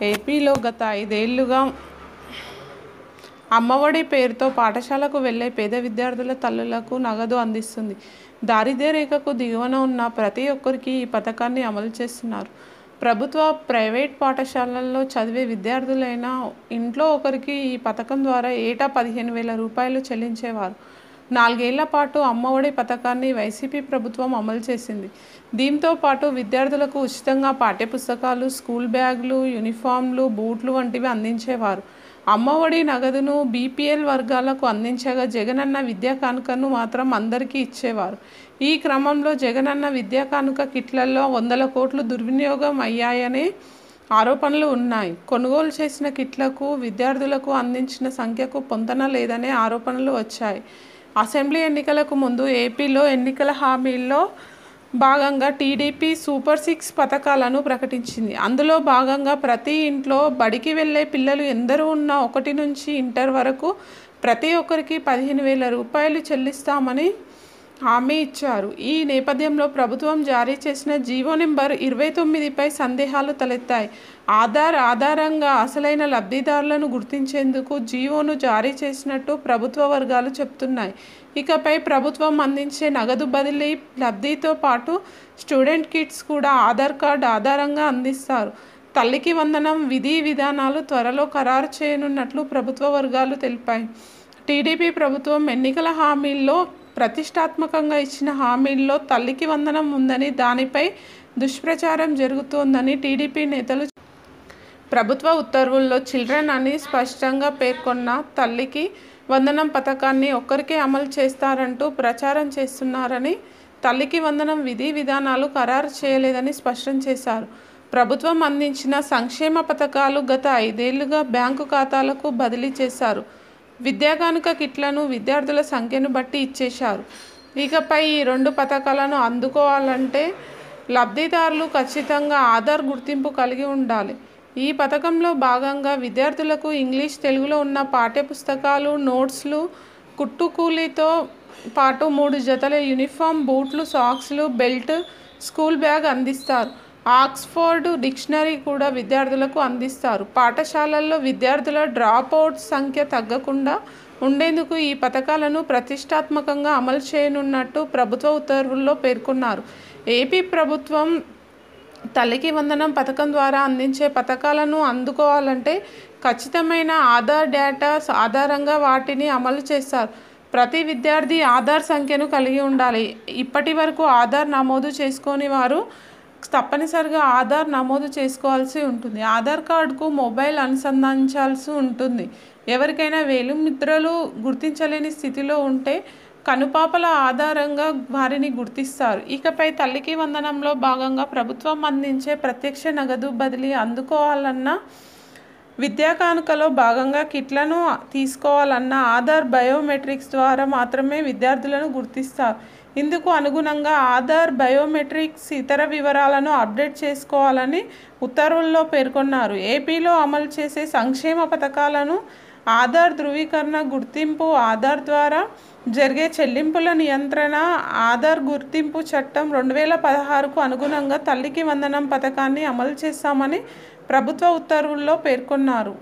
ఏపీలో గత 5 ఏళ్లుగా అమ్మఒడి పేరుతో పాఠశాలకు వెళ్లే పేద విద్యార్థుల తల్లులకు నగదు అందిస్తుంది. దారిద్ర్య రేఖకు దిగువన ఉన్న ప్రతి ఒక్కరికి ఈ పథకాన్ని అమలు చేస్తున్నారు. ప్రభుత్వ, ప్రైవేట్ పాఠశాలల్లో చదివే విద్యార్థులైనా ఇంట్లో ఒకరికి ఈ పథకం ద్వారా ఏటా 15,000 రూపాయలు చెల్లించేవారు. 4 ఏళ్ల పాటు అమ్మఒడి పథకాన్ని వైసీపీ ప్రభుత్వం అమలు చేసింది. దీంతో పాటు విద్యార్థులకు ఉచితంగా పాఠ్యపుస్తకాలు, స్కూల్ బ్యాగులు, యూనిఫామ్లు, బూట్లు వంటివి అందించేవారు. అమ్మఒడి నగదును బీపీఎల్ వర్గాలకు అందించగా జగనన్న విద్యా కానుకను మాత్రం అందరికీ ఇచ్చేవారు. ఈ క్రమంలో జగనన్న విద్యా కానుక కిట్లలో 100 కోట్లు దుర్వినియోగం అయ్యాయనే ఆరోపణలు ఉన్నాయి. కొనుగోలు చేసిన కిట్లకు విద్యార్థులకు అందించిన సంఖ్యకు పొంతన లేదనే ఆరోపణలు వచ్చాయి. అసెంబ్లీ ఎన్నికలకు ముందు ఏపీలో ఎన్నికల హామీల్లో భాగంగా టీడీపీ సూపర్ 6 పథకాలను ప్రకటించింది. అందులో భాగంగా ప్రతి ఇంట్లో బడికి వెళ్లే పిల్లలు ఎందరూ ఉన్నా 1 నుంచి ఇంటర్ వరకు ప్రతి ఒక్కరికి 15,000 రూపాయలు చెల్లిస్తామని హామీ ఇచ్చారు. ఈ నేపథ్యంలో ప్రభుత్వం జారీ చేసిన జీవో నెంబర్ 29పై సందేహాలు తలెత్తాయి. ఆధారంగా అసలైన లబ్ధిదారులను గుర్తించేందుకు జీవోను జారీ చేసినట్టు ప్రభుత్వ వర్గాలు చెబుతున్నాయి. ఇకపై ప్రభుత్వం అందించే నగదు బదిలీ లబ్ధితో పాటు స్టూడెంట్ కిట్స్ కూడా ఆధార్ కార్డు ఆధారంగా అందిస్తారు. తల్లికి వందనం విధి విధానాలు త్వరలో ఖరారు చేయనున్నట్లు ప్రభుత్వ వర్గాలు తెలిపాయి. టీడీపీ ప్రభుత్వం ఎన్నికల హామీల్లో ప్రతిష్టాత్మకంగా ఇచ్చిన హామీల్లో తల్లికి వందనం ఉందని, దానిపై దుష్ప్రచారం జరుగుతోందని టీడీపీ నేతలు ప్రభుత్వ ఉత్తర్వుల్లో చిల్డ్రన్ అని స్పష్టంగా పేర్కొన్న తల్లికి వందనం పథకాన్ని ఒక్కరికే అమలు చేస్తారంటూ ప్రచారం చేస్తున్నారని, తల్లికి వందనం విధి విధానాలు ఖరారు చేయలేదని స్పష్టం చేశారు. ప్రభుత్వం అందించిన సంక్షేమ పథకాలు గత 5 ఏళ్లుగా బ్యాంకు ఖాతాలకు బదిలీ చేశారు. విద్యా కానుక కిట్లను విద్యార్థుల సంఖ్యను బట్టి ఇచ్చేశారు. ఇకపై ఈ 2 పథకాలను అందుకోవాలంటే లబ్ధిదారులు ఖచ్చితంగా ఆధార్ గుర్తింపు కలిగి ఉండాలి. ఈ పథకంలో భాగంగా విద్యార్థులకు ఇంగ్లీష్, తెలుగులో ఉన్న పాఠ్యపుస్తకాలు, నోట్స్లు, కుట్టు కూలీతో పాటు 3 జతల యూనిఫామ్, బూట్లు, సాక్స్లు, బెల్ట్, స్కూల్ బ్యాగ్ అందిస్తారు. ఆక్స్ఫర్డ్ డిక్షనరీ కూడా విద్యార్థులకు అందిస్తారు. పాఠశాలల్లో విద్యార్థుల డ్రాప్ అవుట్స్ సంఖ్య తగ్గకుండా ఉండేందుకు ఈ పథకాలను ప్రతిష్టాత్మకంగా అమలు చేయనున్నట్టు ప్రభుత్వ ఉత్తర్వుల్లో పేర్కొన్నారు. ఏపీ ప్రభుత్వం తల్లికి వందనం పథకం ద్వారా అందించే పథకాలను అందుకోవాలంటే ఖచ్చితమైన ఆధార్ డేటా ఆధారంగా వాటిని అమలు చేస్తారు. ప్రతి విద్యార్థి ఆధార్ సంఖ్యను కలిగి ఉండాలి. ఇప్పటి వరకు ఆధార్ నమోదు చేసుకోని వారు తప్పనిసరిగా ఆధార్ నమోదు చేసుకోవాల్సి ఉంటుంది. ఆధార్ కార్డుకు మొబైల్ అనుసంధానించాల్సి ఉంటుంది. ఎవరికైనా వేలిముద్రలు గుర్తించలేని స్థితిలో ఉంటే కనుపాపల ఆధారంగా వారిని గుర్తిస్తారు. ఇకపై తల్లికి వందనంలో భాగంగా ప్రభుత్వం అందించే ప్రత్యక్ష నగదు బదిలీ అందుకోవాలన్నా, విద్యా కానుకలో భాగంగా కిట్లను తీసుకోవాలన్నా ఆధార్ బయోమెట్రిక్స్ ద్వారా మాత్రమే విద్యార్థులను గుర్తిస్తారు. ఇందుకు అనుగుణంగా ఆధార్, బయోమెట్రిక్స్, ఇతర వివరాలను అప్డేట్ చేసుకోవాలని ఉత్తర్వుల్లో పేర్కొన్నారు. ఏపీలో అమలు చేసే సంక్షేమ పథకాలను ఆధార్ ధృవీకరణ, గుర్తింపు, ఆధార్ ద్వారా జరిగే చెల్లింపుల నియంత్రణ, ఆధార్ గుర్తింపు చట్టం 2016కు అనుగుణంగా తల్లికి వందనం పథకాన్ని అమలు చేస్తామని ప్రభుత్వ ఉత్తర్వుల్లో పేర్కొన్నారు.